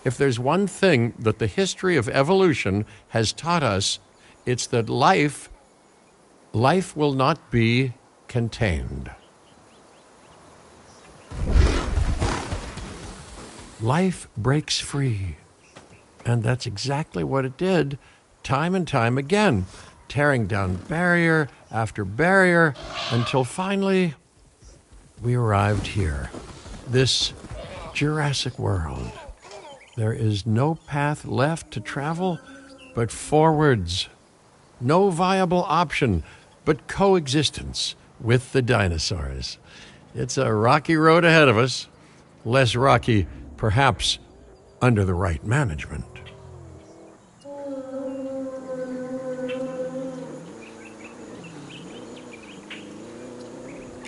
If there's one thing that the history of evolution has taught us, it's that life will not be contained. Life breaks free. And that's exactly what it did, time and time again, tearing down barrier after barrier, until finally we arrived here, this Jurassic world. There is no path left to travel but forwards. No viable option but coexistence with the dinosaurs. It's a rocky road ahead of us, less rocky, perhaps, under the right management.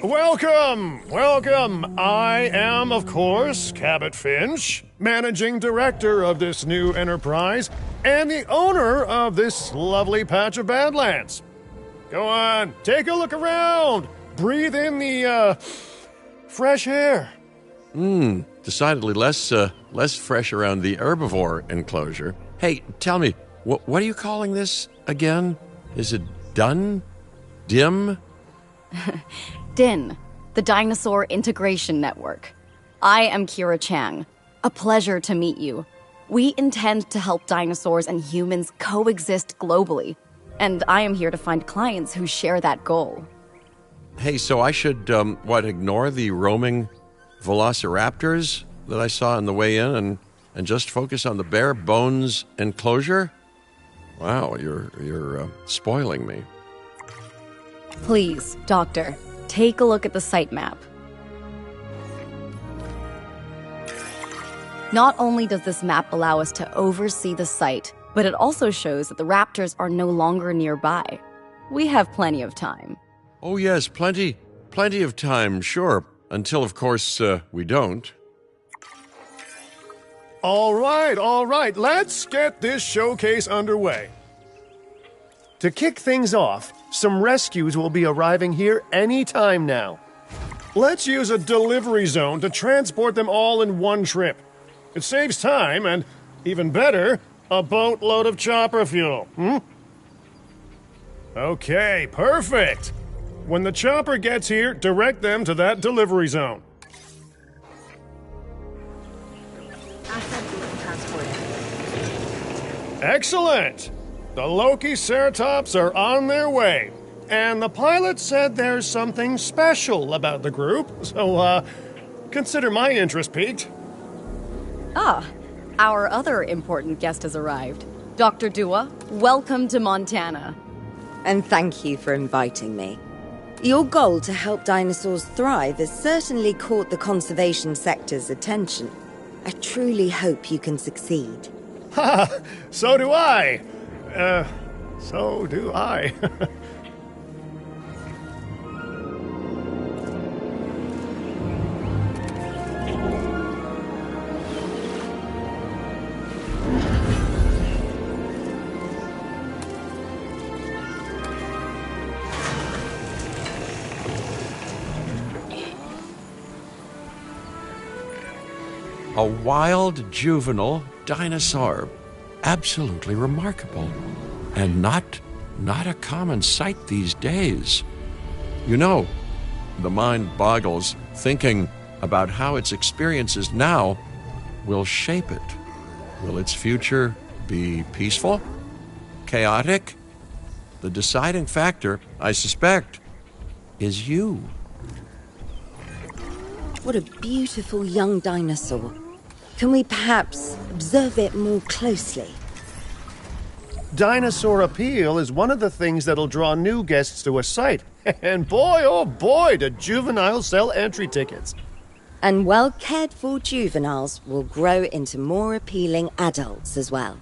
Welcome! Welcome! I am, of course, Cabot Finch, managing director of this new enterprise and the owner of this lovely patch of Badlands. Go on, take a look around. Breathe in the, fresh air. Decidedly less fresh around the herbivore enclosure. Hey, tell me, what are you calling this again? Is it done? Dim? DIN, the Dinosaur Integration Network. I am Kira Chang. A pleasure to meet you. We intend to help dinosaurs and humans coexist globally, and I am here to find clients who share that goal. Hey, so I should, ignore the roaming velociraptors that I saw on the way in and just focus on the bare bones enclosure? Wow, you're spoiling me. Please, Doctor, take a look at the site map. Not only does this map allow us to oversee the site, but it also shows that the raptors are no longer nearby. We have plenty of time. Oh yes, plenty of time, sure. Until, of course, we don't. All right, let's get this showcase underway. To kick things off, some rescues will be arriving here any time now. Let's use a delivery zone to transport them all in one trip. It saves time and, even better, a boatload of chopper fuel. Okay, perfect. When the chopper gets here, direct them to that delivery zone. Excellent! The Loki-Ceratops are on their way. And the pilot said there's something special about the group, so, consider my interest piqued. Ah, our other important guest has arrived. Dr. Dua, welcome to Montana. And thank you for inviting me. Your goal to help dinosaurs thrive has certainly caught the conservation sector's attention. I truly hope you can succeed. Ha! So do I! So do I. A wild juvenile dinosaur. Absolutely remarkable. And not a common sight these days. You know, the mind boggles thinking about how its experiences now will shape it. Will its future be peaceful? Chaotic? The deciding factor, I suspect, is you. What a beautiful young dinosaur. Can we perhaps observe it more closely? Dinosaur appeal is one of the things that'll draw new guests to a site. And boy, oh boy, do juveniles sell entry tickets. And well-cared-for juveniles will grow into more appealing adults as well.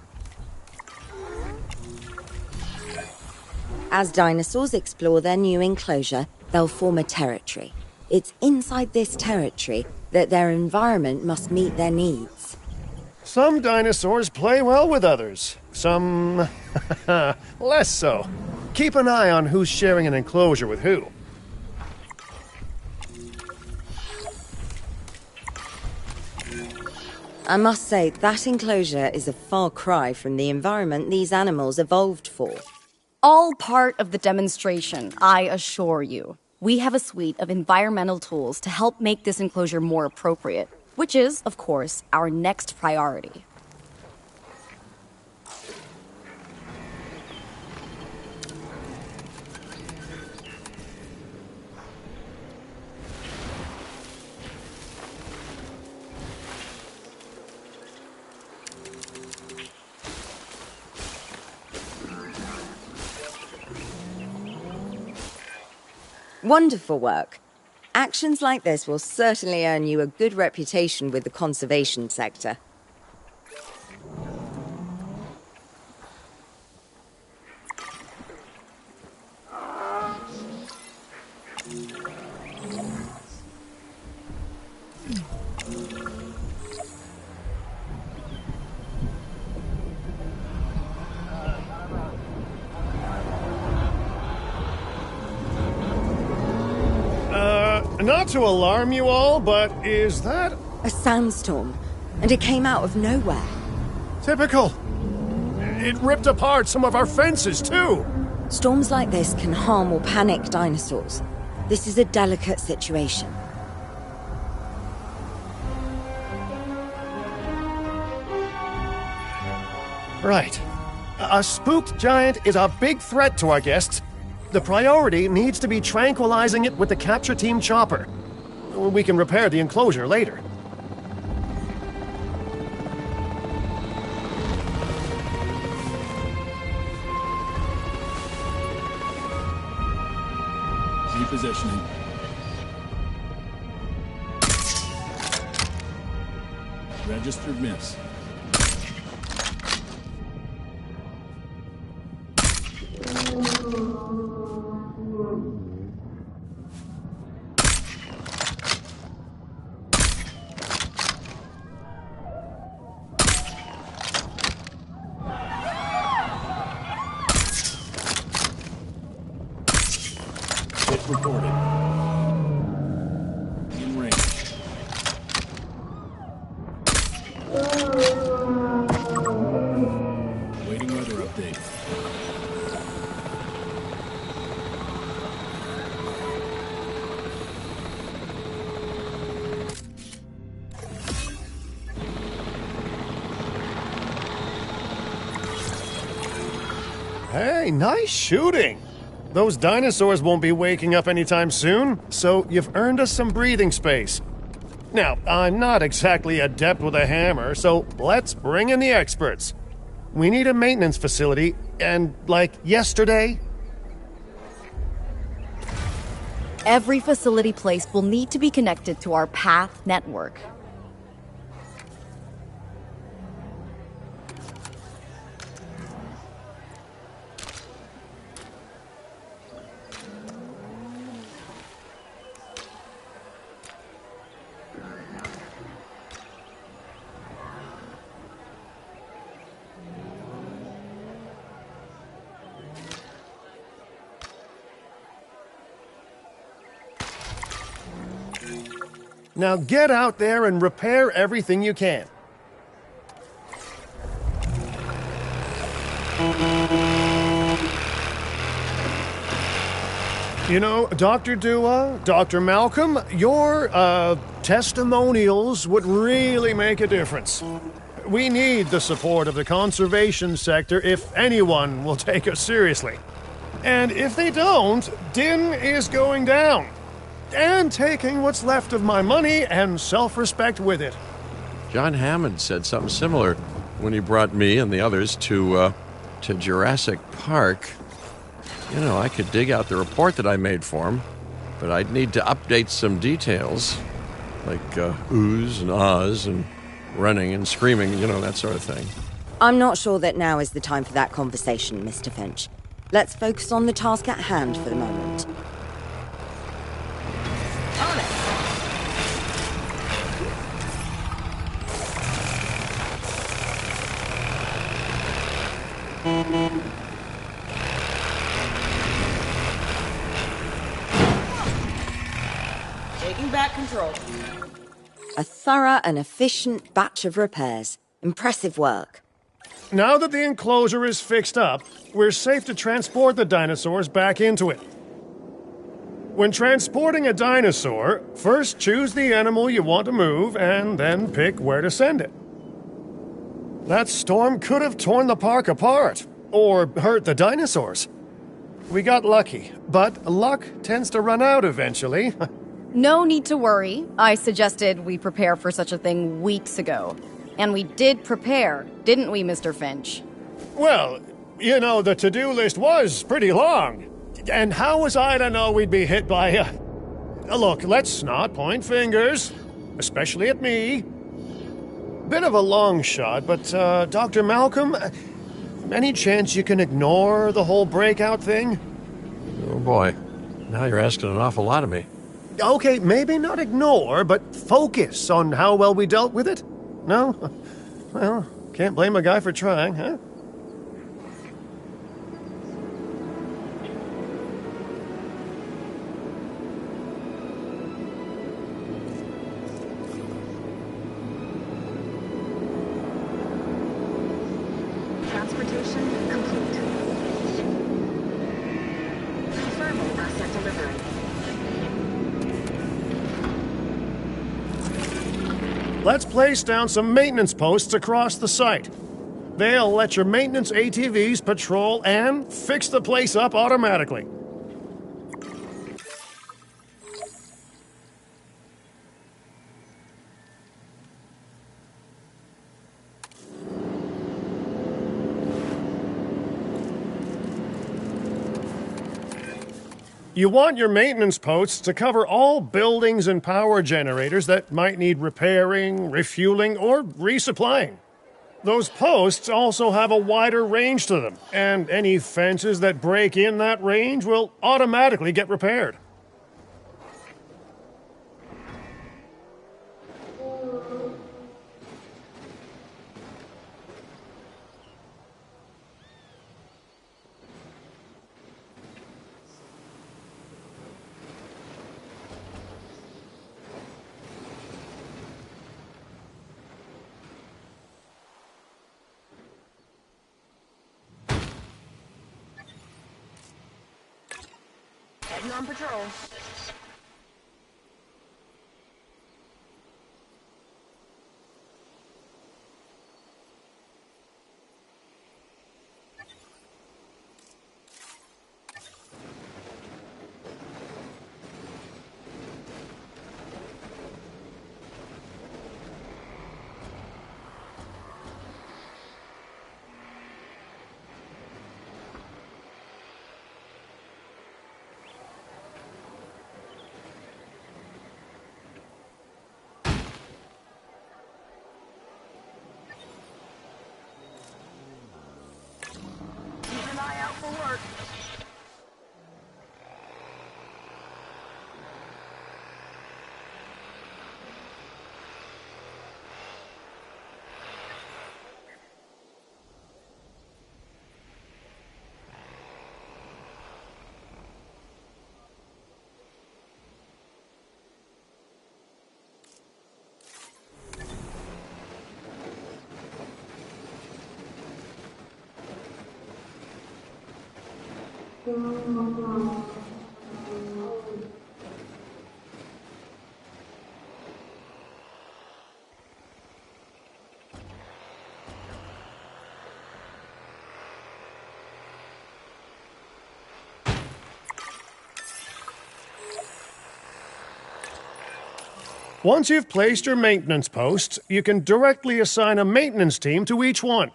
As dinosaurs explore their new enclosure, they'll form a territory. It's inside this territory that their environment must meet their needs. Some dinosaurs play well with others. Some less so. Keep an eye on who's sharing an enclosure with who. I must say, that enclosure is a far cry from the environment these animals evolved for. All part of the demonstration, I assure you. We have a suite of environmental tools to help make this enclosure more appropriate, which is, of course, our next priority. Wonderful work. Actions like this will certainly earn you a good reputation with the conservation sector. Not to alarm you all, but is that A sandstorm, and it came out of nowhere. typical? It ripped apart some of our fences, too. Storms like this can harm or panic dinosaurs. This is a delicate situation. Right. A spooked giant is a big threat to our guests. The priority needs to be tranquilizing it with the capture team chopper. We can repair the enclosure later. Repositioning. Registered miss. Hit reported. In range. Waiting weather update. Hey, nice shooting. Those dinosaurs won't be waking up anytime soon, so you've earned us some breathing space. Now, I'm not exactly adept with a hammer, so let's bring in the experts. We need a maintenance facility, and like yesterday. Every facility place will need to be connected to our path network. Now get out there and repair everything you can. You know, Dr. Dua, Dr. Malcolm, your, testimonials would really make a difference. We need the support of the conservation sector if anyone will take us seriously. And if they don't, Din is going down. And taking what's left of my money and self-respect with it. John Hammond said something similar when he brought me and the others to Jurassic Park. You know, I could dig out the report that I made for him, but I'd need to update some details, like oohs and ahs and running and screaming, you know, that sort of thing. I'm not sure that now is the time for that conversation, Mr. Finch. Let's focus on the task at hand for the moment. On it. Taking back control. A thorough and efficient batch of repairs. Impressive work. Now that the enclosure is fixed up, we're safe to transport the dinosaurs back into it. When transporting a dinosaur, first choose the animal you want to move and then pick where to send it. That storm could have torn the park apart, or hurt the dinosaurs. We got lucky, but luck tends to run out eventually. No need to worry. I suggested we prepare for such a thing weeks ago. And we did prepare, didn't we, Mr. Finch? Well, you know, the to-do list was pretty long. And how was I to know we'd be hit by a... Look, let's not point fingers, especially at me. Bit of a long shot, but, Dr. Malcolm, any chance you can ignore the whole breakout thing? Oh boy, now you're asking an awful lot of me. Okay, maybe not ignore, but focus on how well we dealt with it? No? Well, can't blame a guy for trying, huh? Transportation complete. Confirming asset delivery. Let's place down some maintenance posts across the site. They'll let your maintenance ATVs patrol and fix the place up automatically. You want your maintenance posts to cover all buildings and power generators that might need repairing, refueling, or resupplying. Those posts also have a wider range to them, and any fences that break in that range will automatically get repaired. Heading on patrol. Keep an eye out for work. Once you've placed your maintenance posts, you can directly assign a maintenance team to each one.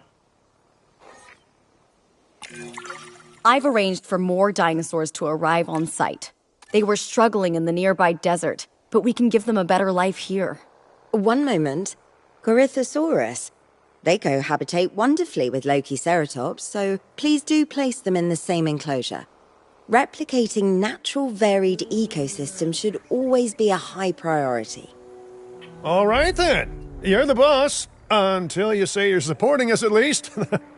I've arranged for more dinosaurs to arrive on site. They were struggling in the nearby desert, but we can give them a better life here. One moment. Corythosaurus. They cohabitate wonderfully with Lokiceratops, so please do place them in the same enclosure. Replicating natural varied ecosystems should always be a high priority. All right then. You're the boss. Until you say you're supporting us at least.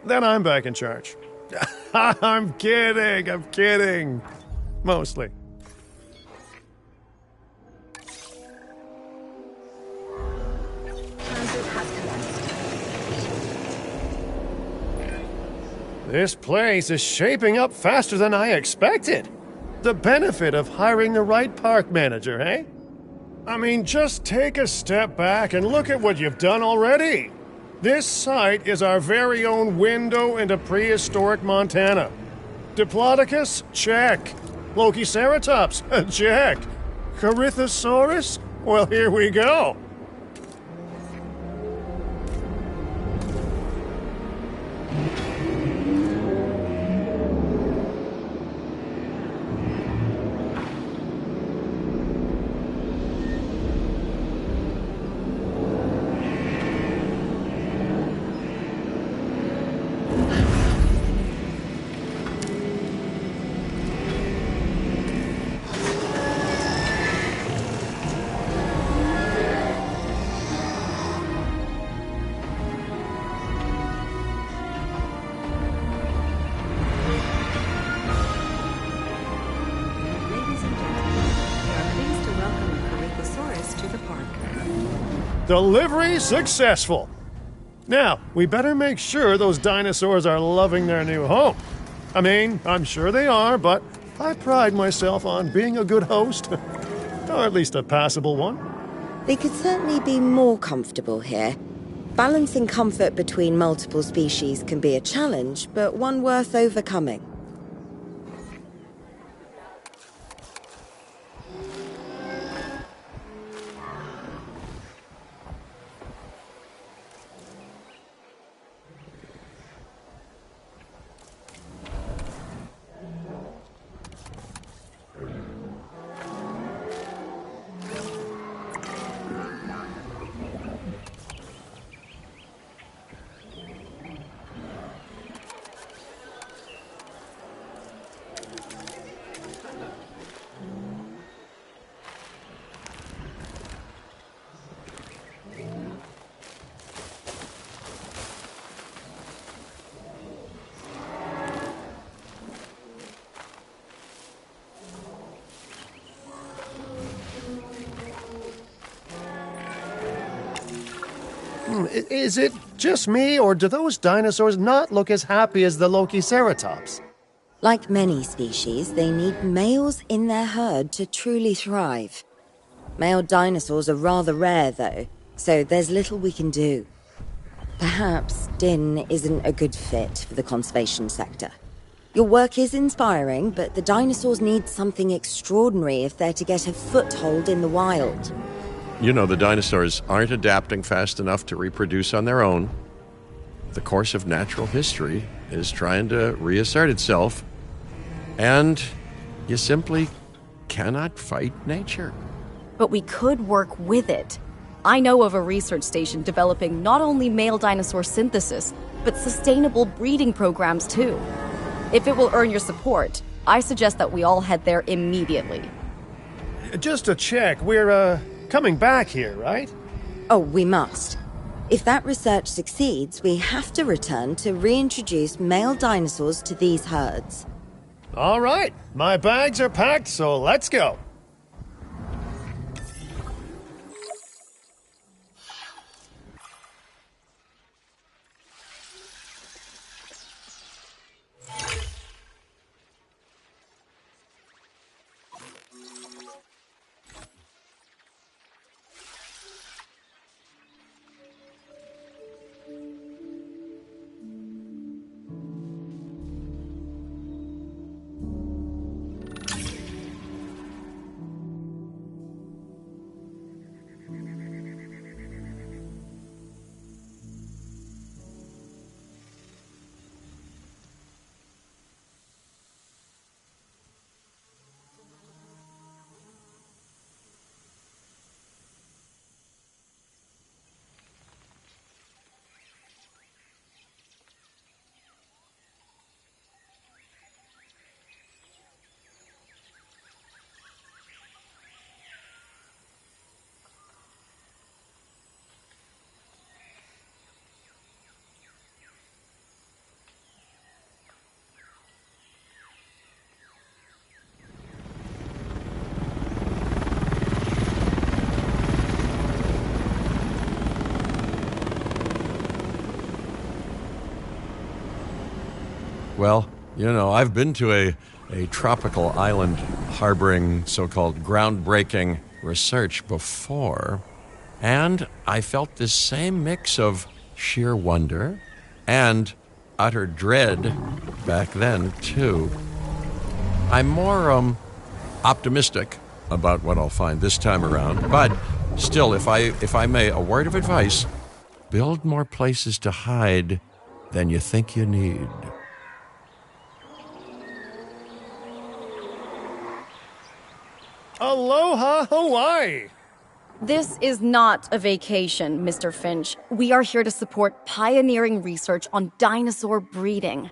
Then I'm back in charge. I'm kidding. Mostly. This place is shaping up faster than I expected. The benefit of hiring the right park manager, eh? I mean, just take a step back and look at what you've done already. This site is our very own window into prehistoric Montana. Diplodocus? Check. Lokiceratops? Check. Corythosaurus? Well, here we go. Delivery successful. Now, we better make sure those dinosaurs are loving their new home. I mean, I'm sure they are, but I pride myself on being a good host. Or at least a passable one. They could certainly be more comfortable here. Balancing comfort between multiple species can be a challenge, but one worth overcoming. Is it just me, or do those dinosaurs not look as happy as the Lokiceratops? Like many species, they need males in their herd to truly thrive. Male dinosaurs are rather rare, though, so there's little we can do. Perhaps Din isn't a good fit for the conservation sector. Your work is inspiring, but the dinosaurs need something extraordinary if they're to get a foothold in the wild. You know, the dinosaurs aren't adapting fast enough to reproduce on their own. The course of natural history is trying to reassert itself, and you simply cannot fight nature. But we could work with it. I know of a research station developing not only male dinosaur synthesis, but sustainable breeding programs too. If it will earn your support, I suggest that we all head there immediately. Just to check, we're, coming back here, right? Oh, we must. If that research succeeds, we have to return to reintroduce male dinosaurs to these herds. All right, my bags are packed, so let's go. Well, I've been to a tropical island harboring so-called groundbreaking research before, and I felt this same mix of sheer wonder and utter dread back then, too. I'm more optimistic about what I'll find this time around, but still, if I may, a word of advice: build more places to hide than you think you need. Aloha, Hawaii! This is not a vacation, Mr. Finch. We are here to support pioneering research on dinosaur breeding.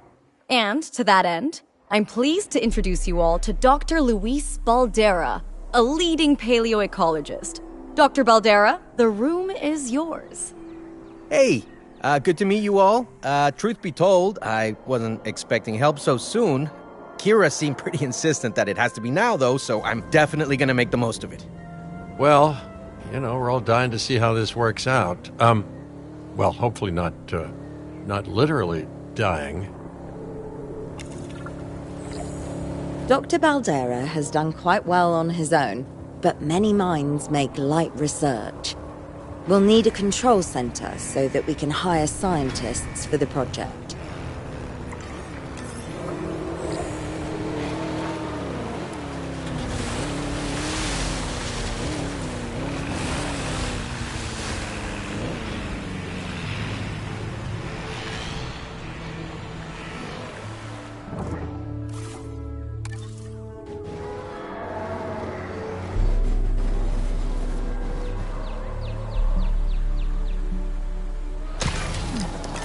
And to that end, I'm pleased to introduce you all to Dr. Luis Baldera, a leading paleoecologist. Dr. Baldera, the room is yours. Hey, good to meet you all. Truth be told, I wasn't expecting help so soon. Kira seemed pretty insistent that it has to be now, though, so I'm definitely gonna make the most of it. Well, we're all dying to see how this works out. Well, hopefully not literally dying. Dr. Baldera has done quite well on his own, but many minds make light research. We'll need a control center so that we can hire scientists for the project.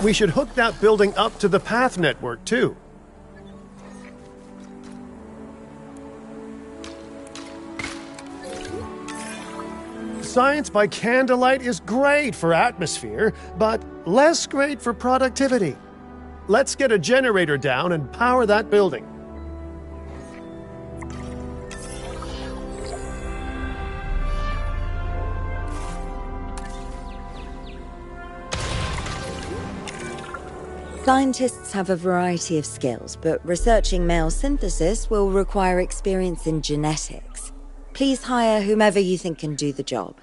We should hook that building up to the path network, too. Science by candlelight is great for atmosphere, but less great for productivity. Let's get a generator down and power that building. Scientists have a variety of skills, but researching male synthesis will require experience in genetics. Please hire whomever you think can do the job.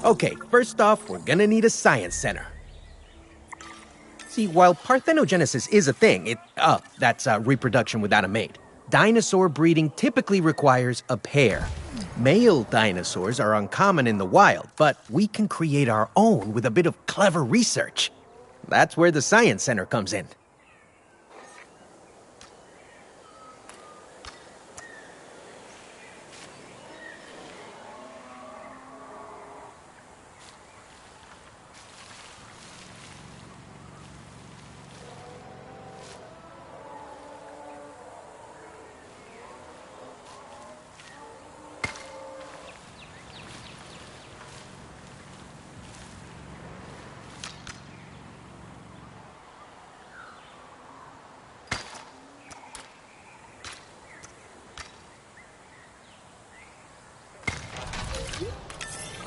Okay, first off, we're gonna need a science center. See, while parthenogenesis is a thing, that's reproduction without a mate, dinosaur breeding typically requires a pair. Male dinosaurs are uncommon in the wild, but we can create our own with a bit of clever research. That's where the science center comes in.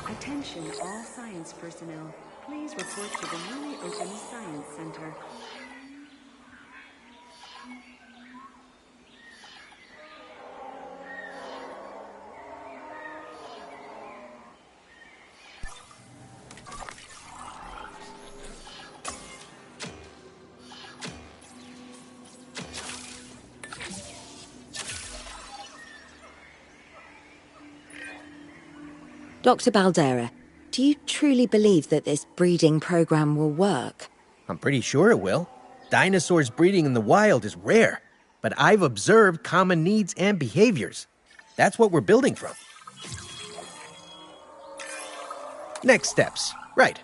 Attention all science personnel. Please report to the newly opened Science Center. Dr. Baldera, do you truly believe that this breeding program will work? I'm pretty sure it will. Dinosaurs breeding in the wild is rare, but I've observed common needs and behaviors. That's what we're building from. Next steps. Right.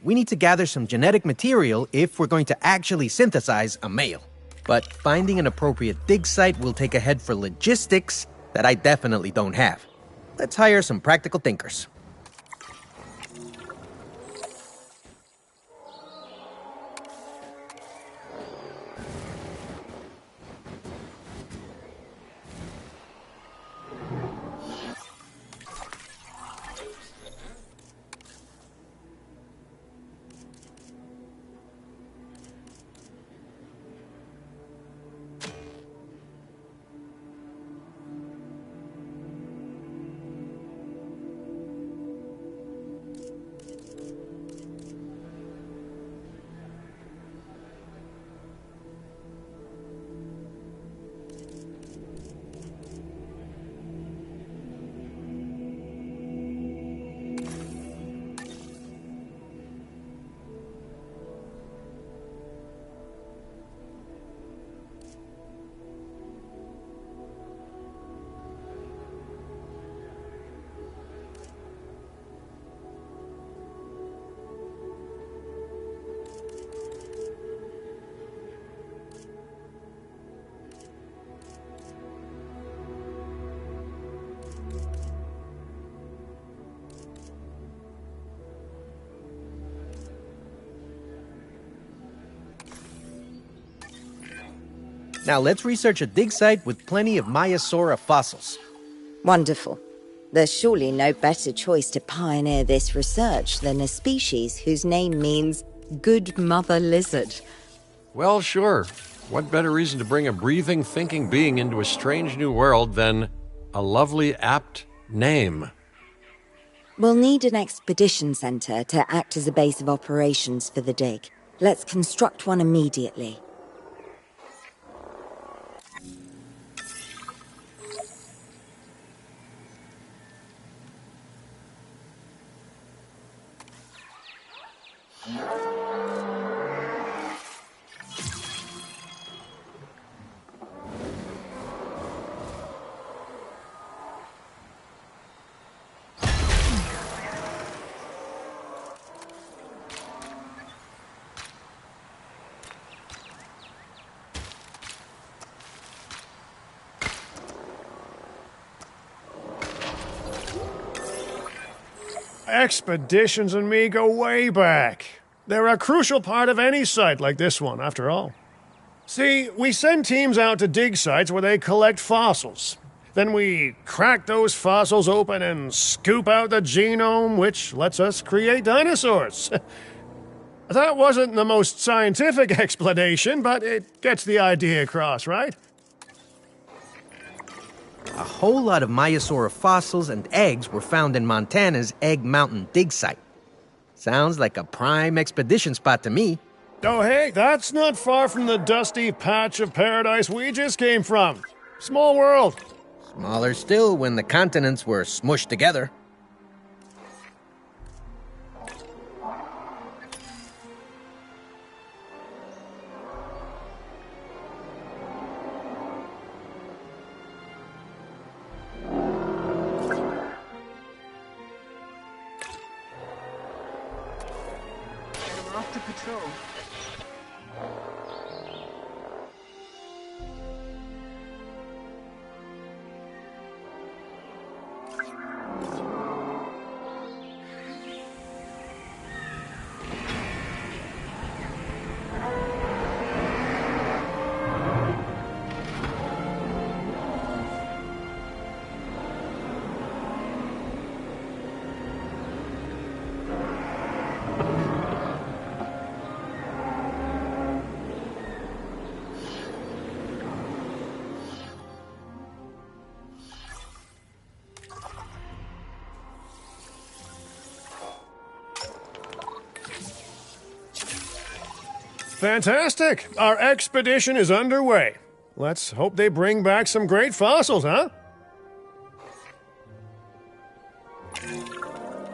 We need to gather some genetic material if we're going to actually synthesize a male. But finding an appropriate dig site will take a head for logistics that I definitely don't have. Let's hire some practical thinkers. Now let's research a dig site with plenty of Maiasaura fossils. Wonderful. There's surely no better choice to pioneer this research than a species whose name means good mother lizard. Well, sure. What better reason to bring a breathing, thinking being into a strange new world than a lovely, apt name? We'll need an expedition center to act as a base of operations for the dig. Let's construct one immediately. Expeditions and me go way back. They're a crucial part of any site like this one, after all. See, we send teams out to dig sites where they collect fossils. Then we crack those fossils open and scoop out the genome, which lets us create dinosaurs. That wasn't the most scientific explanation, but it gets the idea across, right? A whole lot of Maiasaura fossils and eggs were found in Montana's Egg Mountain dig site. Sounds like a prime expedition spot to me. Oh, hey, that's not far from the dusty patch of paradise we just came from. Small world. Smaller still when the continents were smushed together. We're off to patrol. Fantastic! Our expedition is underway. Let's hope they bring back some great fossils, huh?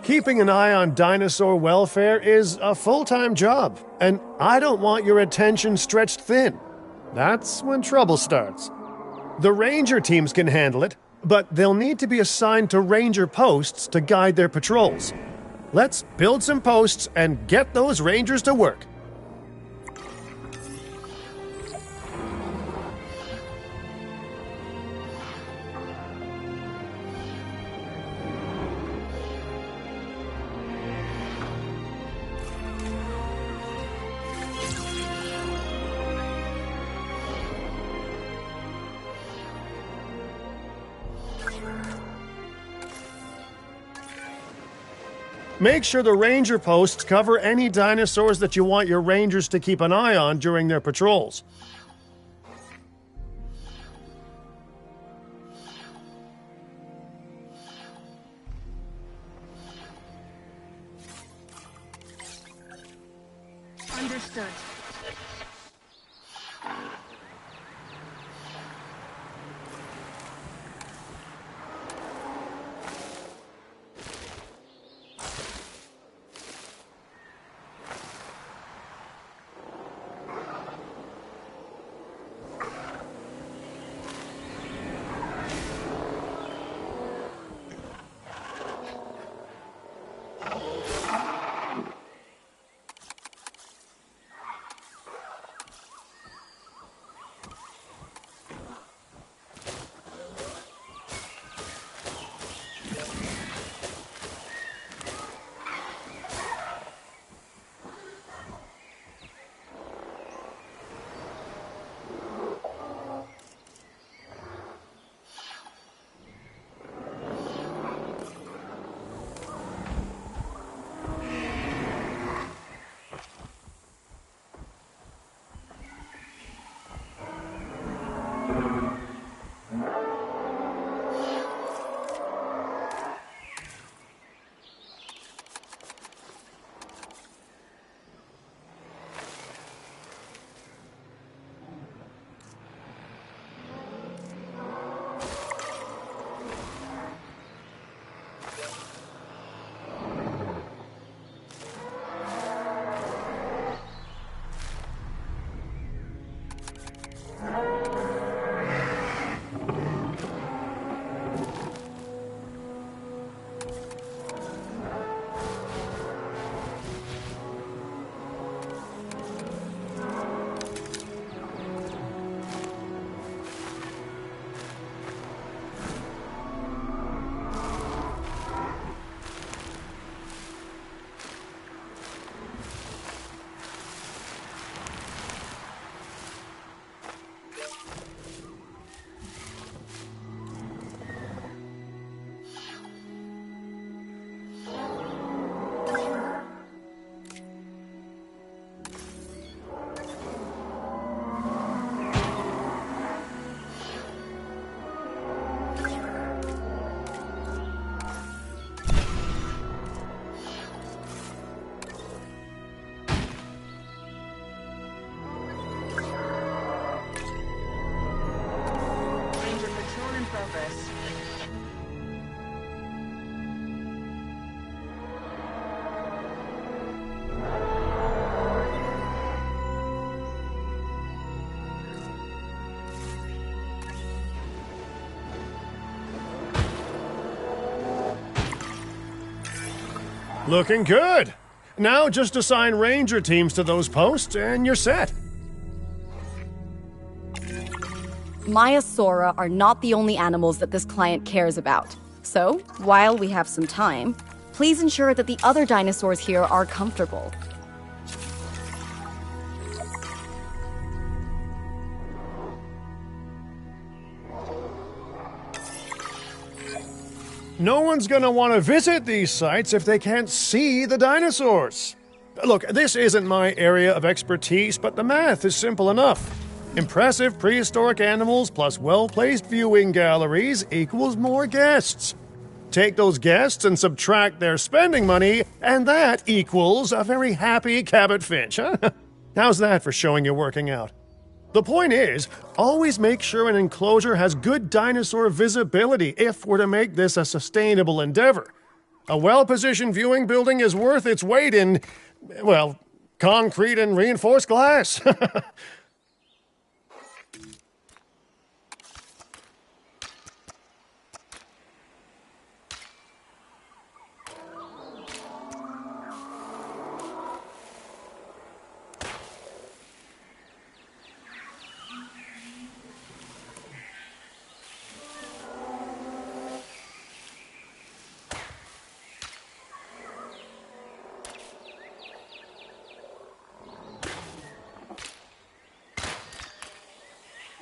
Keeping an eye on dinosaur welfare is a full-time job, and I don't want your attention stretched thin. That's when trouble starts. The ranger teams can handle it, but they'll need to be assigned to ranger posts to guide their patrols. Let's build some posts and get those rangers to work. Make sure the ranger posts cover any dinosaurs that you want your rangers to keep an eye on during their patrols. Understood. Looking good. Now just assign ranger teams to those posts and you're set. Maiasaura are not the only animals that this client cares about. So, while we have some time, please ensure that the other dinosaurs here are comfortable. No one's gonna want to visit these sites if they can't see the dinosaurs. Look, this isn't my area of expertise, but the math is simple enough. Impressive prehistoric animals plus well-placed viewing galleries equals more guests. Take those guests and subtract their spending money, and that equals a very happy Cabot Finch, huh? How's that for showing you're working out? The point is, always make sure an enclosure has good dinosaur visibility if we're to make this a sustainable endeavor. A well-positioned viewing building is worth its weight in, well, concrete and reinforced glass.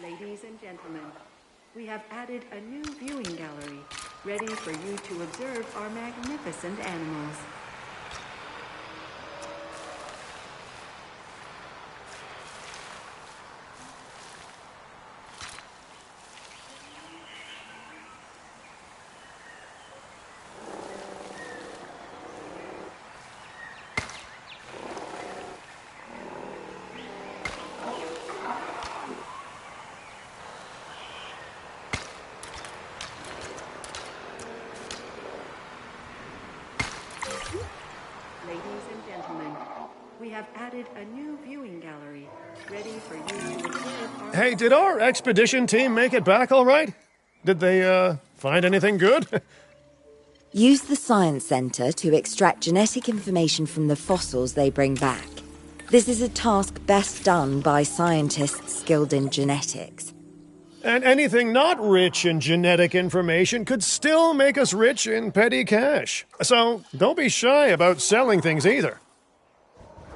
Ladies and gentlemen, we have added a new viewing gallery, ready for you to observe our magnificent animals. Ladies and gentlemen, we have added a new viewing gallery, ready for you to observe our... Hey, did our expedition team make it back all right? Did they, find anything good? Use the Science Center to extract genetic information from the fossils they bring back. This is a task best done by scientists skilled in genetics. And anything not rich in genetic information could still make us rich in petty cash. So don't be shy about selling things either.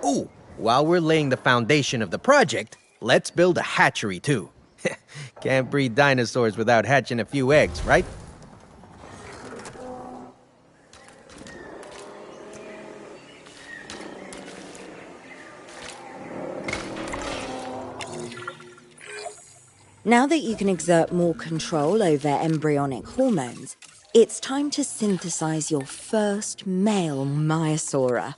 Ooh, while we're laying the foundation of the project, let's build a hatchery too. Can't breed dinosaurs without hatching a few eggs, right? Now that you can exert more control over embryonic hormones, it's time to synthesize your first male Maiasaura.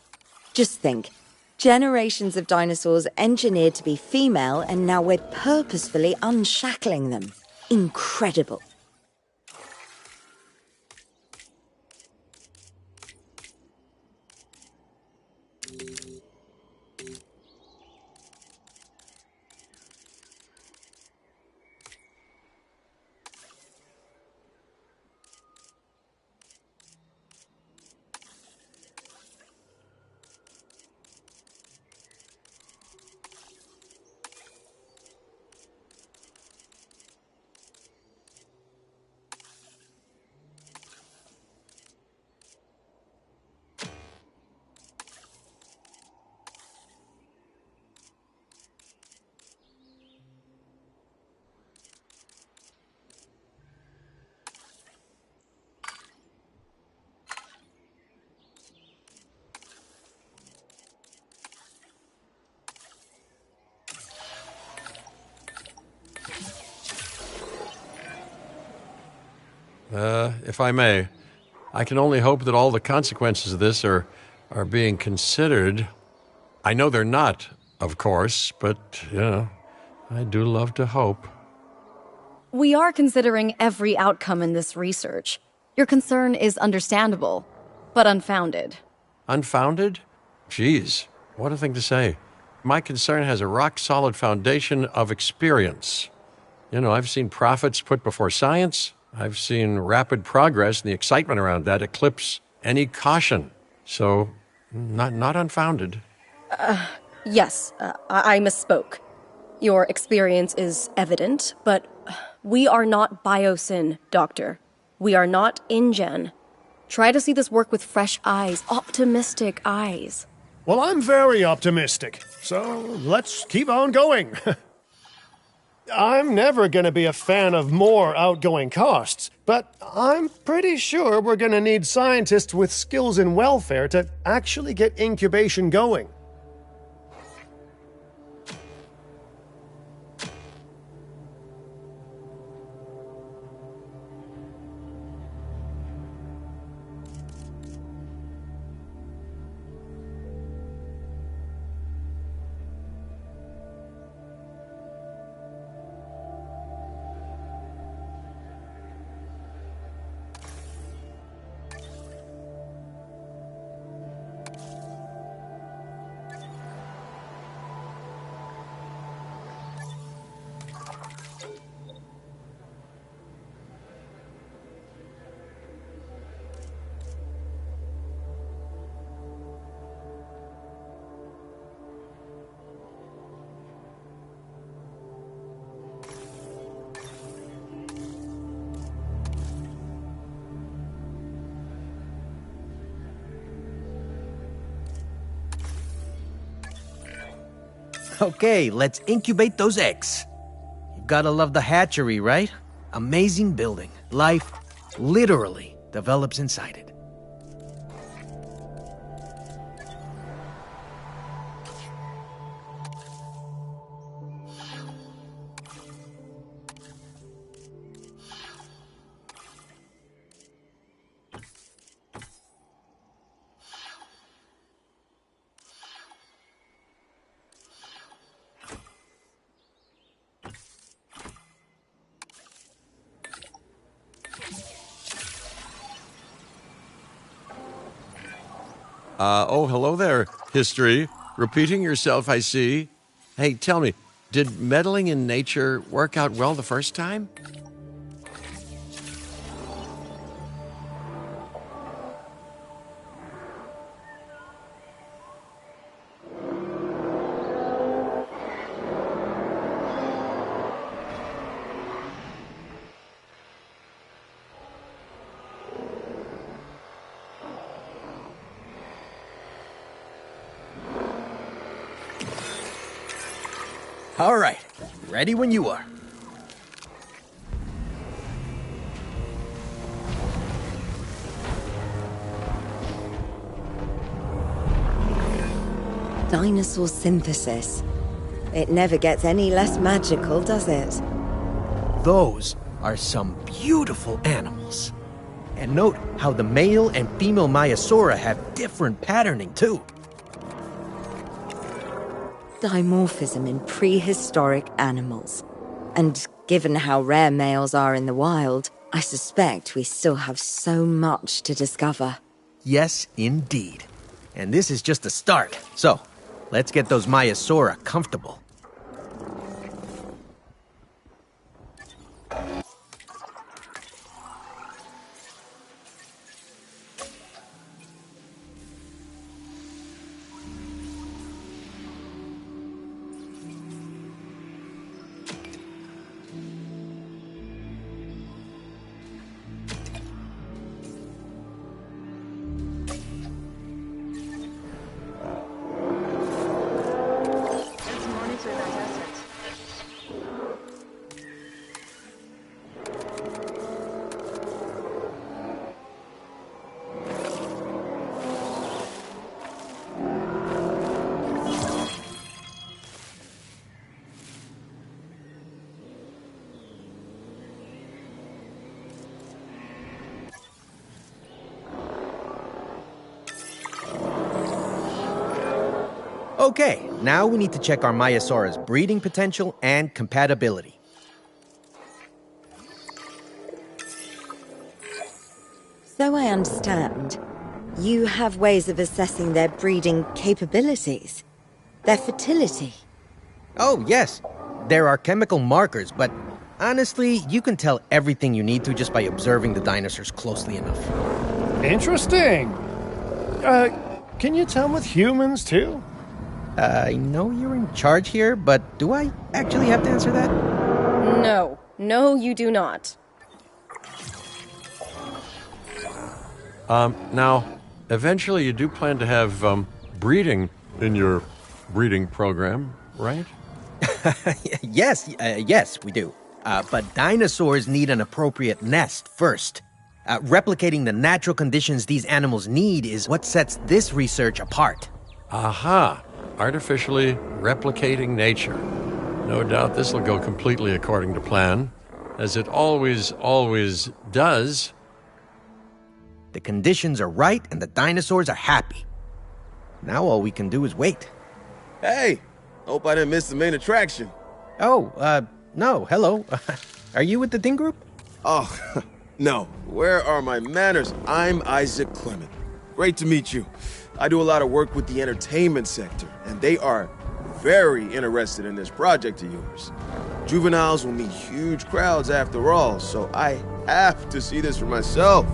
Just think, generations of dinosaurs engineered to be female, and now we're purposefully unshackling them. Incredible. If I may, I can only hope that all the consequences of this are being considered. I know they're not, of course, but, I do love to hope. We are considering every outcome in this research. Your concern is understandable, but unfounded. Unfounded? Geez, what a thing to say. My concern has a rock-solid foundation of experience. I've seen profits put before science. I've seen rapid progress, and the excitement around that eclipse any caution. So, not unfounded. Yes, I misspoke. Your experience is evident, but we are not Biosyn, Doctor. We are not InGen. Try to see this work with fresh eyes, optimistic eyes. Well, I'm very optimistic, so let's keep on going. I'm never going to be a fan of more outgoing costs, but I'm pretty sure we're going to need scientists with skills in welfare to actually get incubation going. Okay, let's incubate those eggs. You've gotta love the hatchery, right? Amazing building. Life literally develops inside it. Oh, hello there, history. Repeating yourself, I see. Hey, tell me, did meddling in nature work out well the first time? All right, ready when you are. Dinosaur synthesis. It never gets any less magical, does it? Those are some beautiful animals. And note how the male and female Maiasaura have different patterning, too. Dimorphism in prehistoric animals. And given how rare males are in the wild, I suspect we still have so much to discover. Yes, indeed. And this is just the start. So, let's get those Maiasaura comfortable. Let's monitor that asset. Okay, now we need to check our Maiasaura's breeding potential and compatibility. So I understand, you have ways of assessing their breeding capabilities, their fertility. Oh, yes. There are chemical markers, but honestly, you can tell everything you need to just by observing the dinosaurs closely enough. Interesting. Can you tell with humans, too? I know you're in charge here, but do I actually have to answer that? No. No, you do not. Now, eventually you do plan to have breeding in your breeding program, right? Yes, we do. But dinosaurs need an appropriate nest first. Replicating the natural conditions these animals need is what sets this research apart. Aha! Artificially replicating nature. No doubt this will go completely according to plan, as it always does. The conditions are right and the dinosaurs are happy. Now all we can do is wait. Hey, hope I didn't miss the main attraction. Oh, no, hello. Are you with the Ding Group? Oh, no. Where are my manners? I'm Isaac Clement. Great to meet you. I do a lot of work with the entertainment sector, and they are very interested in this project of yours. Juveniles will meet huge crowds after all, so I have to see this for myself.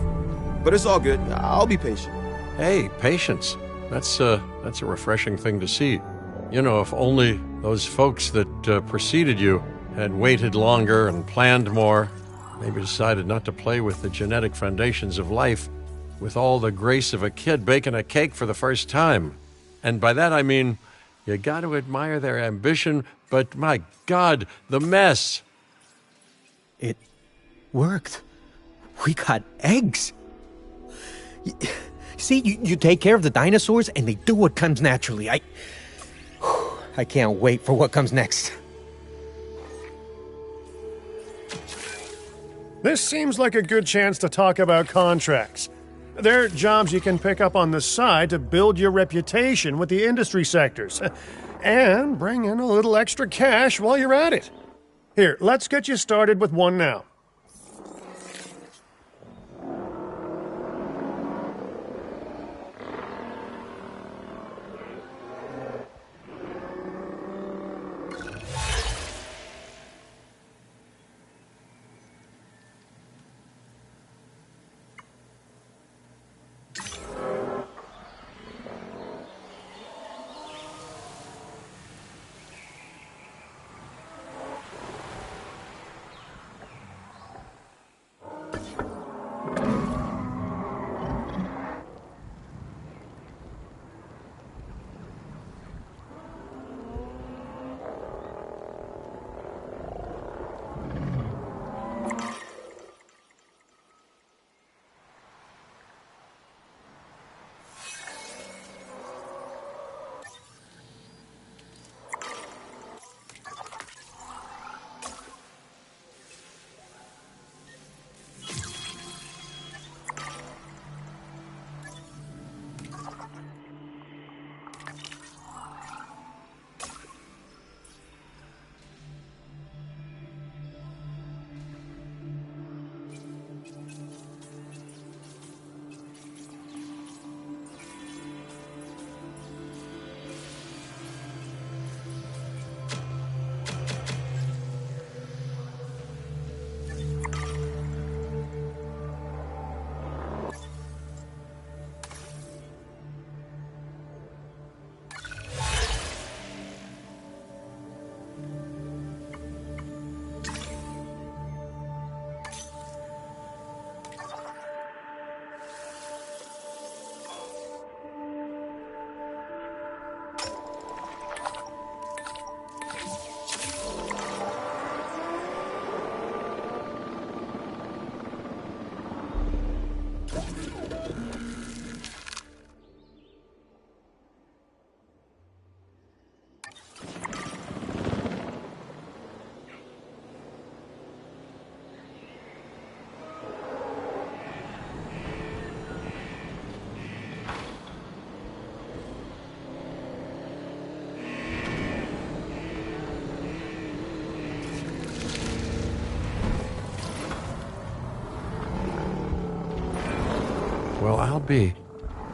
But it's all good. I'll be patient. Hey, patience. That's a refreshing thing to see. You know, if only those folks that preceded you had waited longer and planned more, maybe decided not to play with the genetic foundations of life with all the grace of a kid baking a cake for the first time. And by that I mean You got to admire their ambition, but my God, the mess. It worked. We got eggs. See, you take care of the dinosaurs and they do what comes naturally. I can't wait for what comes next. This seems like a good chance to talk about contracts. They're jobs you can pick up on the side to build your reputation with the industry sectors. And bring in a little extra cash while you're at it. Here, let's get you started with one now. Well, I'll be.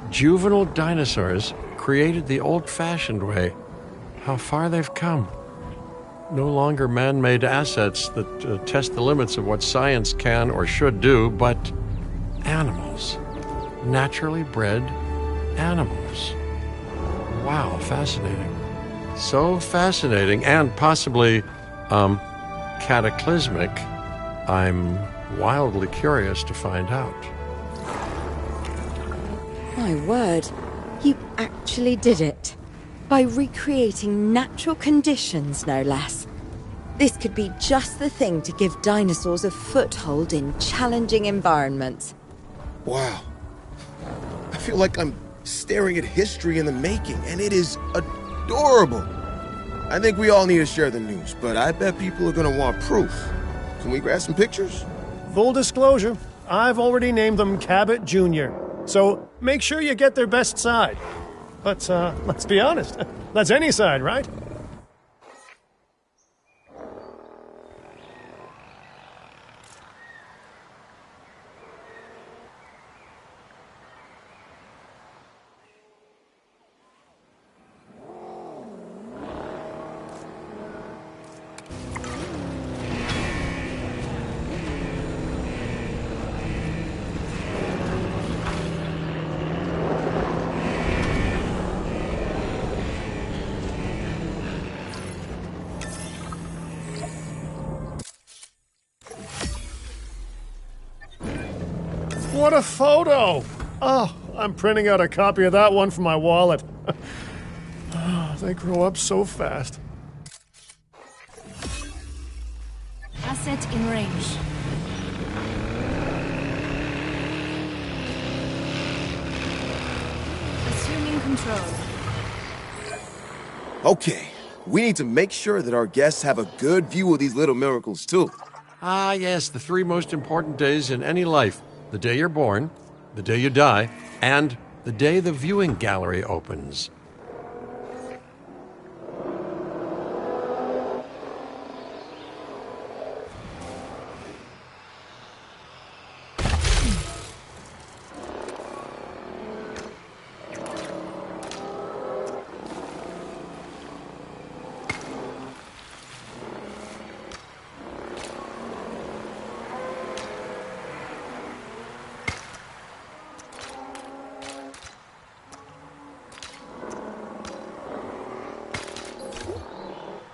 Juvenile dinosaurs created the old-fashioned way. How far they've come. No longer man-made assets that test the limits of what science can or should do, but animals. Naturally bred animals. Wow, fascinating. So fascinating and possibly, cataclysmic. I'm wildly curious to find out. My word, you actually did it. By recreating natural conditions, no less. This could be just the thing to give dinosaurs a foothold in challenging environments. Wow. I feel like I'm staring at history in the making, and it is adorable. I think we all need to share the news, but I bet people are gonna want proof. Can we grab some pictures? Full disclosure, I've already named them Cabot Jr., so make sure you get their best side. But, let's be honest, that's any side, right? What a photo! Oh, I'm printing out a copy of that one for my wallet. They grow up so fast. Asset in range. Assuming control. Okay, we need to make sure that our guests have a good view of these little miracles, too. Ah, yes, the three most important days in any life: the day you're born, the day you die, and the day the viewing gallery opens.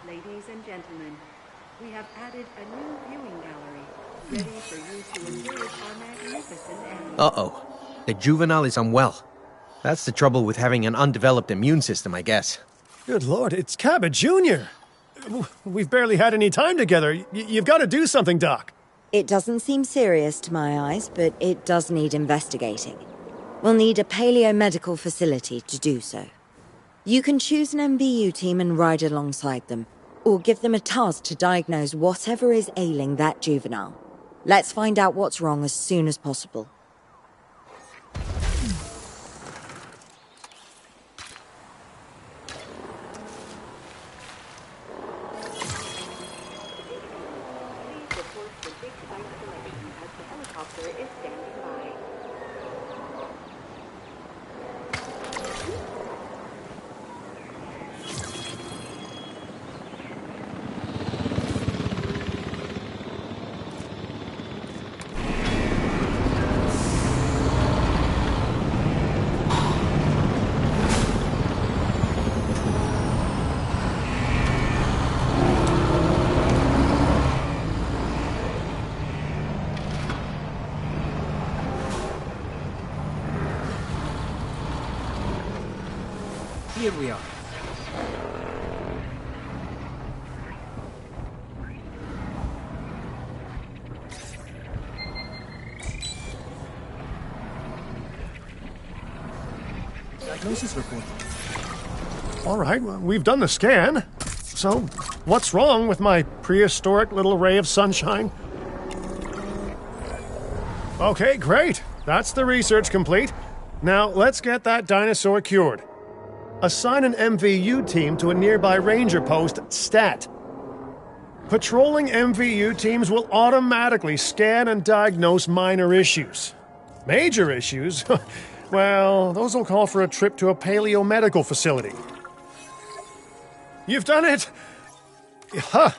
Ladies and gentlemen, we have added a new viewing gallery, ready for you to observe our magnificent animals. Uh-oh. The juvenile is unwell. That's the trouble with having an undeveloped immune system, I guess. Good Lord, it's Cabot Jr. We've barely had any time together. You've got to do something, Doc. It doesn't seem serious to my eyes, but it does need investigating. We'll need a paleomedical facility to do so. You can choose an MVU team and ride alongside them, or give them a task to diagnose whatever is ailing that juvenile. Let's find out what's wrong as soon as possible. Please report for big site selection as the helicopter is standing by. Here we are. Diagnosis report. All right, well, we've done the scan. So, what's wrong with my prehistoric little ray of sunshine? Okay, great. That's the research complete. Now, let's get that dinosaur cured. Assign an MVU team to a nearby ranger post, STAT. Patrolling MVU teams will automatically scan and diagnose minor issues. Major issues? Well, those will call for a trip to a paleomedical facility. You've done it! Huh.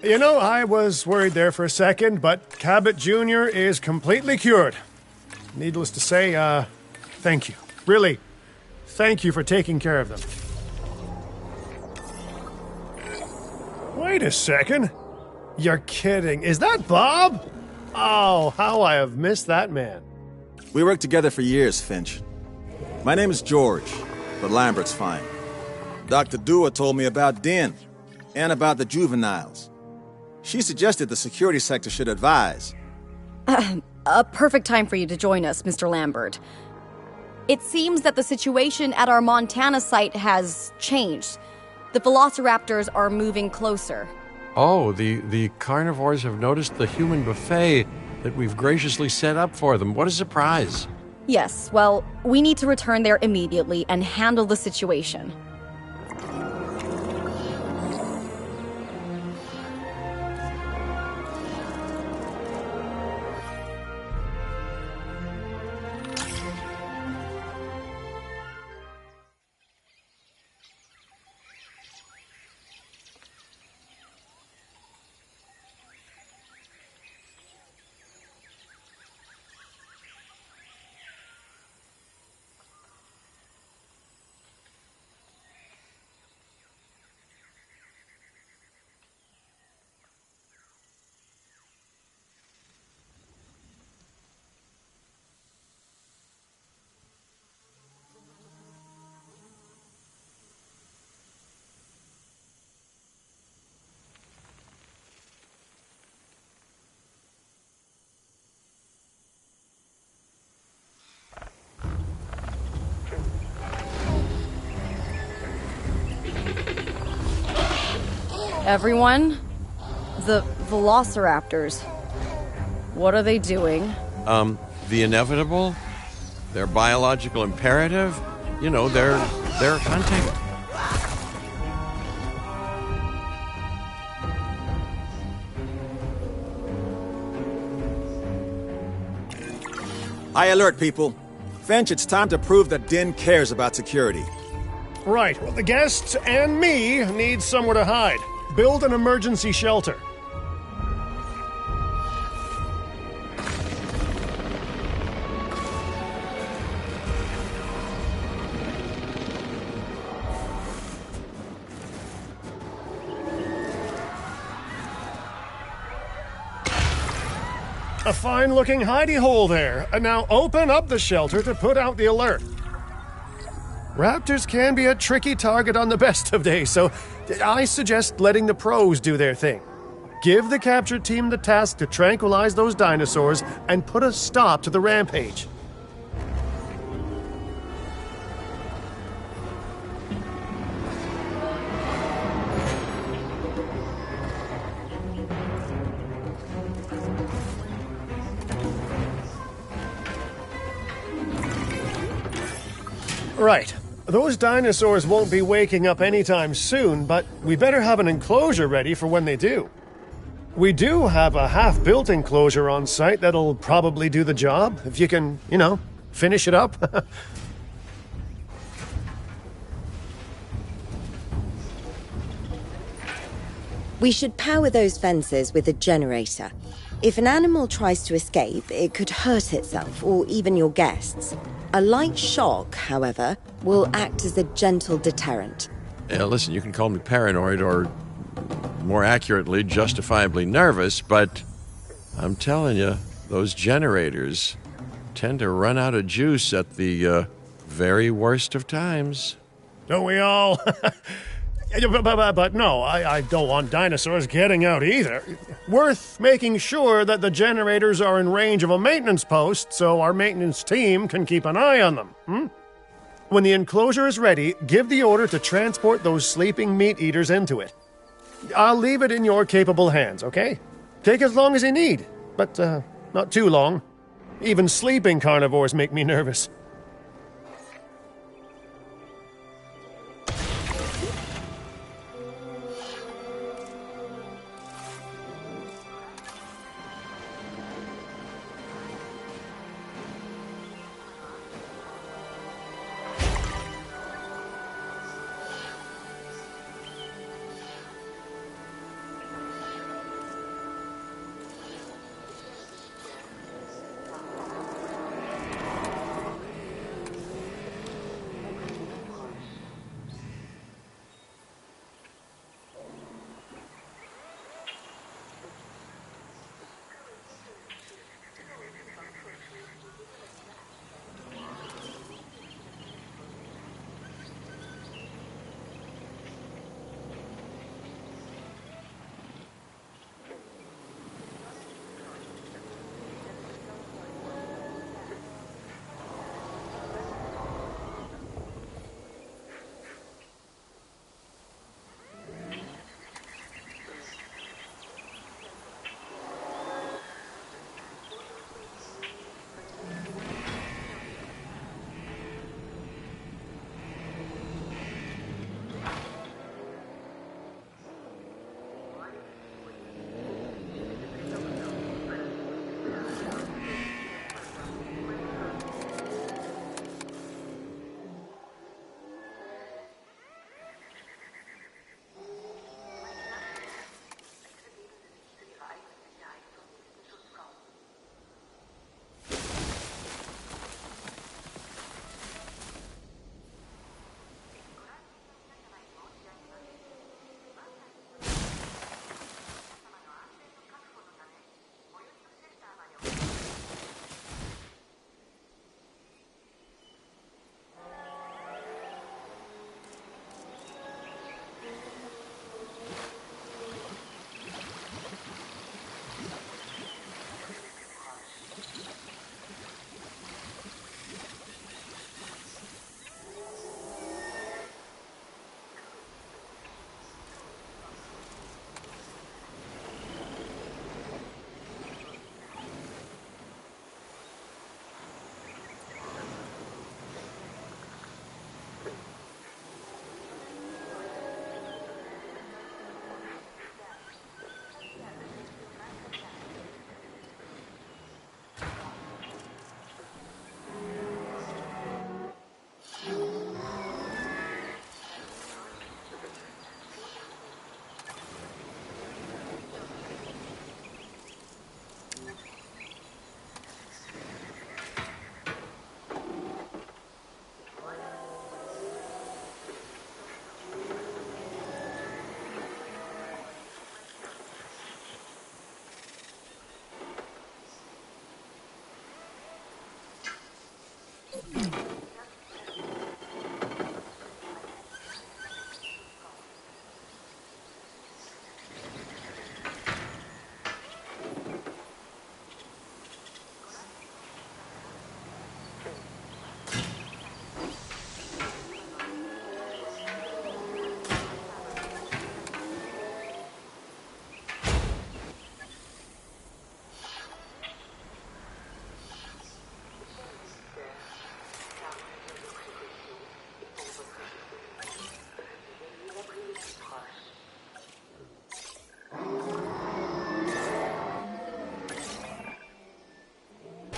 You know, I was worried there for a second, but Cabot Jr. is completely cured. Needless to say, thank you. Really, thank you for taking care of them. Wait a second. You're kidding. Is that Bob? Oh, how I have missed that man. We worked together for years, Finch. My name is George, but Lambert's fine. Dr. Dewar told me about Din, and about the juveniles. She suggested the security sector should advise. A perfect time for you to join us, Mr. Lambert. It seems that the situation at our Montana site has changed. The velociraptors are moving closer. Oh, the carnivores have noticed the human buffet that we've graciously set up for them. What a surprise. Yes, well, we need to return there immediately and handle the situation. Everyone? The velociraptors. What are they doing? The inevitable, their biological imperative, you know, they're hunting. High alert, people. Finch, it's time to prove that Din cares about security. Right, well, the guests and me need somewhere to hide. Build an emergency shelter. A fine-looking hidey hole there. And now open up the shelter to put out the alert. Raptors can be a tricky target on the best of days, so I suggest letting the pros do their thing. Give the capture team the task to tranquilize those dinosaurs and put a stop to the rampage. Right. Those dinosaurs won't be waking up anytime soon, but we better have an enclosure ready for when they do. We do have a half-built enclosure on site that'll probably do the job, if you can, finish it up. We should power those fences with a generator. If an animal tries to escape, it could hurt itself or even your guests. A light shock, however, will act as a gentle deterrent. Yeah, listen, you can call me paranoid or, more accurately, justifiably nervous, but I'm telling you, those generators tend to run out of juice at the very worst of times. Don't we all? But no, I don't want dinosaurs getting out either. Worth making sure that the generators are in range of a maintenance post so our maintenance team can keep an eye on them. When the enclosure is ready, give the order to transport those sleeping meat eaters into it. I'll leave it in your capable hands, okay? Take as long as you need, but not too long. Even sleeping carnivores make me nervous.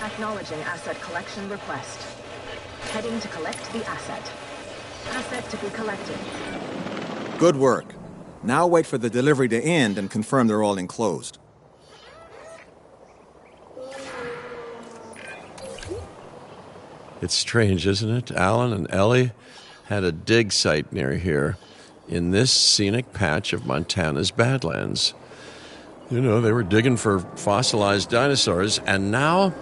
Acknowledging asset collection request. Heading to collect the asset. Asset to be collected. Good work. Now wait for the delivery to end and confirm they're all enclosed. It's strange, isn't it? Alan and Ellie had a dig site near here in this scenic patch of Montana's Badlands. You know, they were digging for fossilized dinosaurs, and now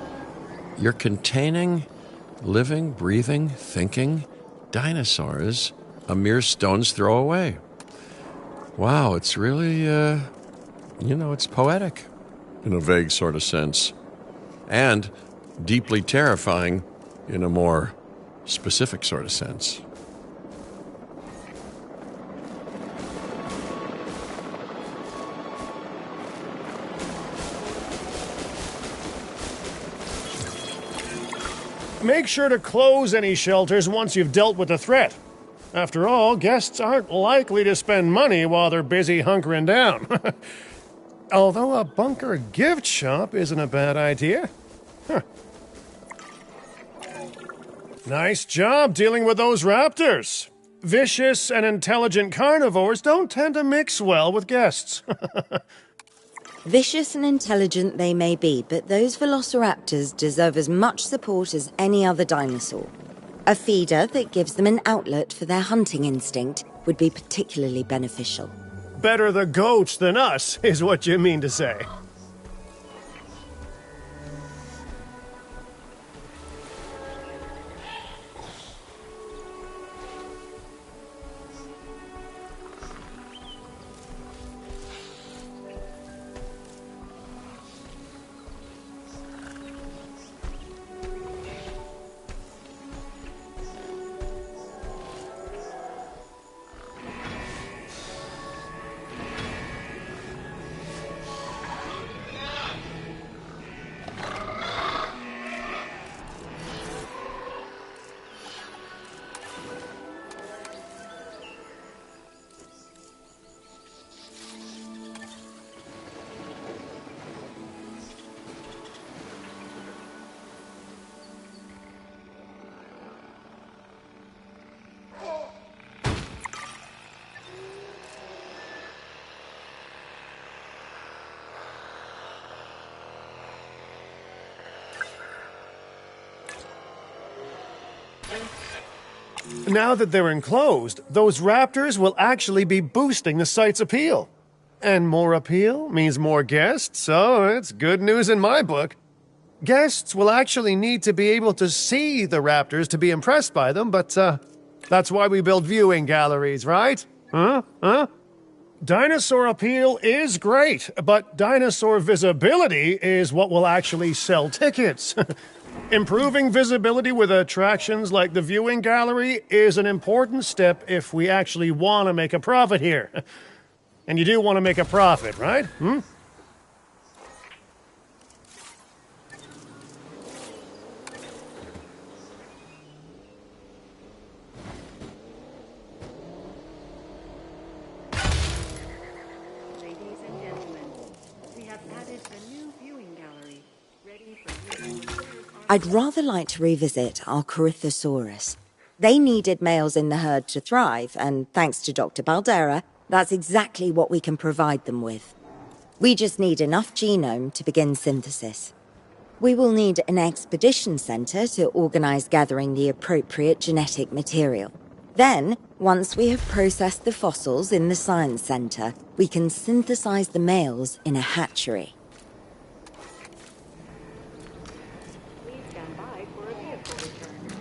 you're containing living, breathing, thinking dinosaurs a mere stone's throw away. Wow, it's really, it's poetic in a vague sort of sense, and deeply terrifying in a more specific sort of sense. Make sure to close any shelters once you've dealt with the threat. After all, guests aren't likely to spend money while they're busy hunkering down. Although a bunker gift shop isn't a bad idea. Huh. Nice job dealing with those raptors. Vicious and intelligent carnivores don't tend to mix well with guests. Vicious and intelligent they may be, but those velociraptors deserve as much support as any other dinosaur. A feeder that gives them an outlet for their hunting instinct would be particularly beneficial. Better the goats than us, is what you mean to say. Now that they're enclosed, those raptors will actually be boosting the site's appeal. And more appeal means more guests, so it's good news in my book. Guests will actually need to be able to see the raptors to be impressed by them, but that's why we build viewing galleries, right? Huh? Dinosaur appeal is great, but dinosaur visibility is what will actually sell tickets. Improving visibility with attractions like the viewing gallery is an important step if we actually want to make a profit here. And you do want to make a profit, right? Ladies and gentlemen, we have added a new viewing gallery, ready for you to observe our... I'd rather like to revisit our Corythosaurus. They needed males in the herd to thrive, and thanks to Dr. Baldera, that's exactly what we can provide them with. We just need enough genome to begin synthesis. We will need an expedition center to organize gathering the appropriate genetic material. Then, once we have processed the fossils in the science center, we can synthesize the males in a hatchery. Please stand by for a vehicle return.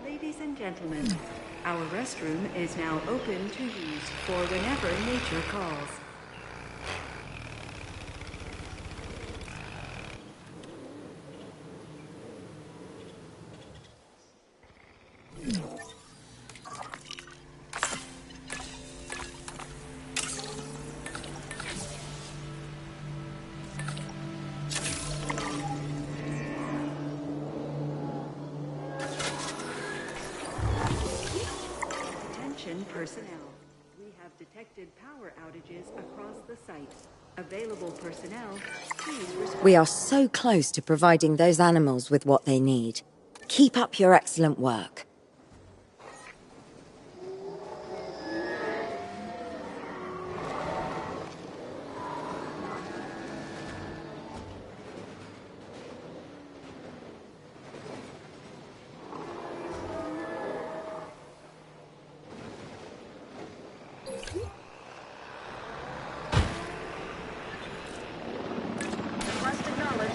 Ladies and gentlemen, our restroom is now open to use for whenever nature calls. Attention personnel. We have detected power outages across the site. Available personnel, please respond. We are so close to providing those animals with what they need. Keep up your excellent work. Request acknowledged.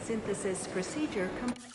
synthesis procedure complete.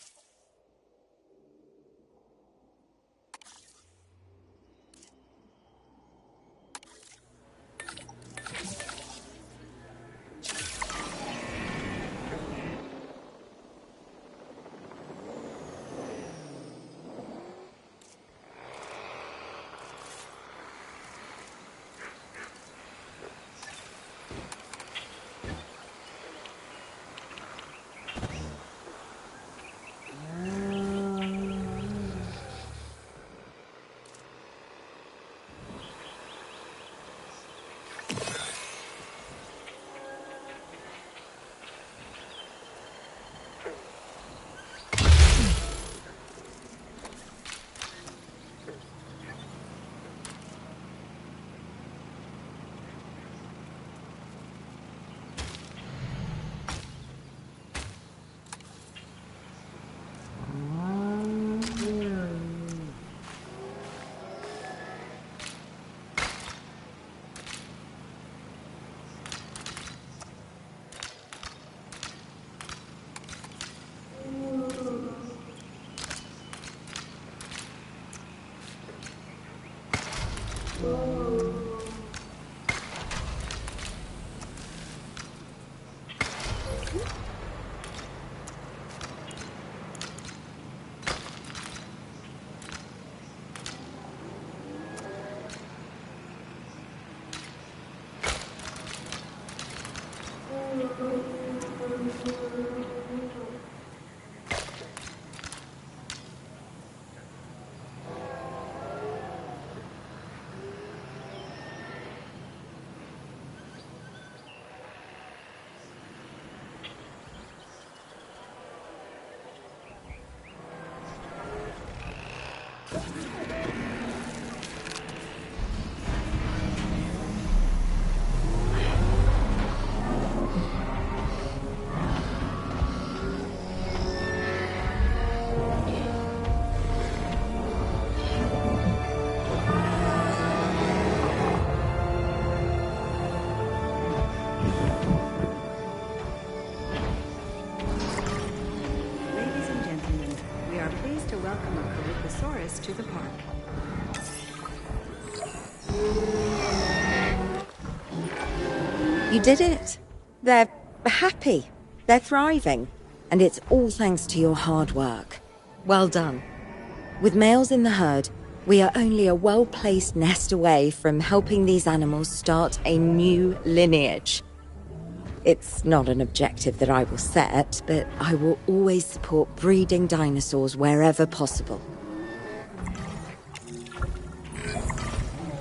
To the park. You did it. They're happy. They're thriving. And it's all thanks to your hard work. Well done. With males in the herd, we are only a well-placed nest away from helping these animals start a new lineage. It's not an objective that I will set, but I will always support breeding dinosaurs wherever possible.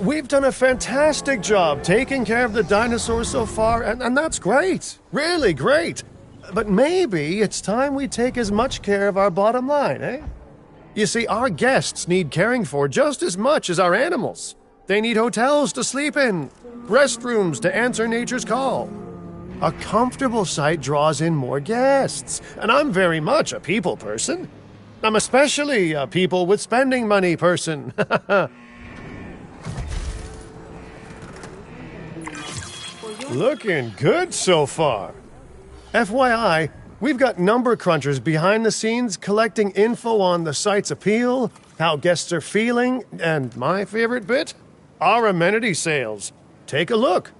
We've done a fantastic job taking care of the dinosaurs so far, and that's great. Really great. But maybe it's time we take as much care of our bottom line, eh? You see, our guests need caring for just as much as our animals. They need hotels to sleep in, restrooms to answer nature's call. A comfortable site draws in more guests, and I'm very much a people person. I'm especially a people with spending money person. Looking good so far. FYI, we've got number crunchers behind the scenes collecting info on the site's appeal, how guests are feeling, and my favorite bit, our amenity sales. Take a look.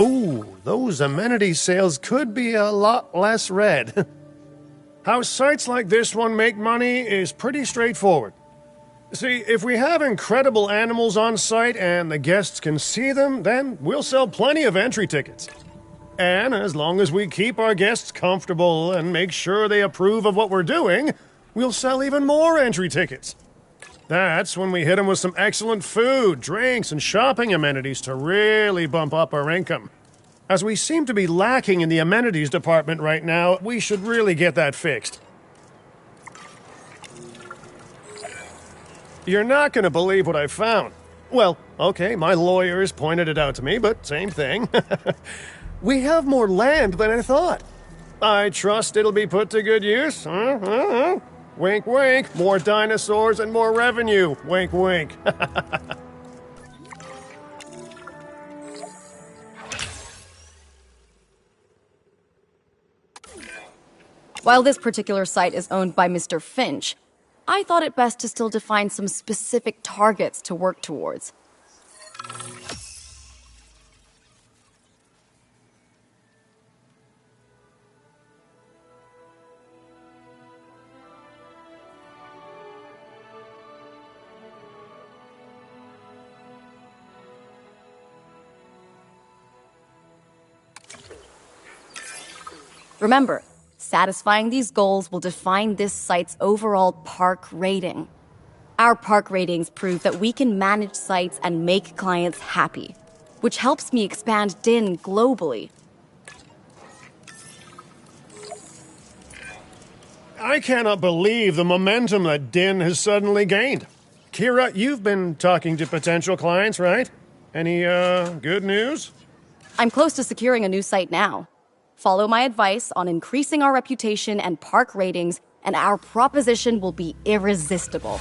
Ooh, those amenity sales could be a lot less red. How sites like this one make money is pretty straightforward. See, if we have incredible animals on site and the guests can see them, then we'll sell plenty of entry tickets. And as long as we keep our guests comfortable and make sure they approve of what we're doing, we'll sell even more entry tickets. That's when we hit them with some excellent food, drinks, and shopping amenities to really bump up our income. As we seem to be lacking in the amenities department right now, we should really get that fixed. You're not going to believe what I found. Well, okay, my lawyers pointed it out to me, but same thing. We have more land than I thought. I trust it'll be put to good use. Wink, wink. More dinosaurs and more revenue. Wink, wink. While this particular site is owned by Mr. Finch, I thought it best to still define some specific targets to work towards. Remember, satisfying these goals will define this site's overall park rating. Our park ratings prove that we can manage sites and make clients happy, which helps me expand DIN globally. I cannot believe the momentum that DIN has suddenly gained. Kira, you've been talking to potential clients, right? Any, good news? I'm close to securing a new site now. Follow my advice on increasing our reputation and park ratings, and our proposition will be irresistible.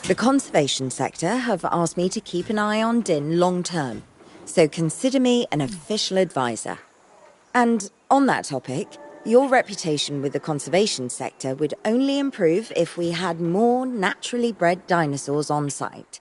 The conservation sector have asked me to keep an eye on DIN long term, so consider me an official advisor. And on that topic, your reputation with the conservation sector would only improve if we had more naturally bred dinosaurs on site.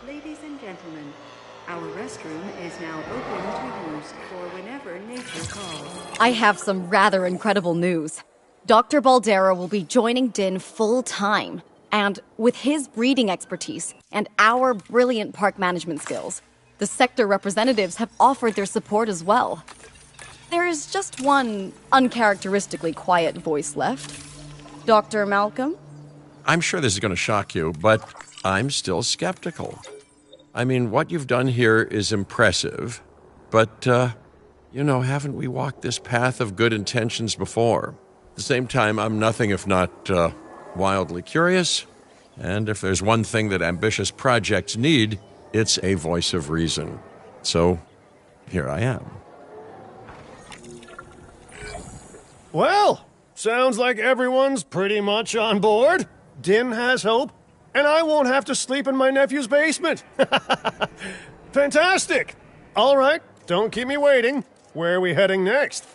Ladies and gentlemen, our restroom is now open to use for whenever nature calls. I have some rather incredible news. Dr. Baldera will be joining Din full-time. And with his breeding expertise and our brilliant park management skills, the sector representatives have offered their support as well. There is just one uncharacteristically quiet voice left. Dr. Malcolm? I'm sure this is going to shock you, but I'm still skeptical. I mean, what you've done here is impressive, but, haven't we walked this path of good intentions before? At the same time, I'm nothing if not wildly curious, and if there's one thing that ambitious projects need, it's a voice of reason. So, here I am. Well, sounds like everyone's pretty much on board. Din has hope, and I won't have to sleep in my nephew's basement. Fantastic! All right, don't keep me waiting. Where are we heading next?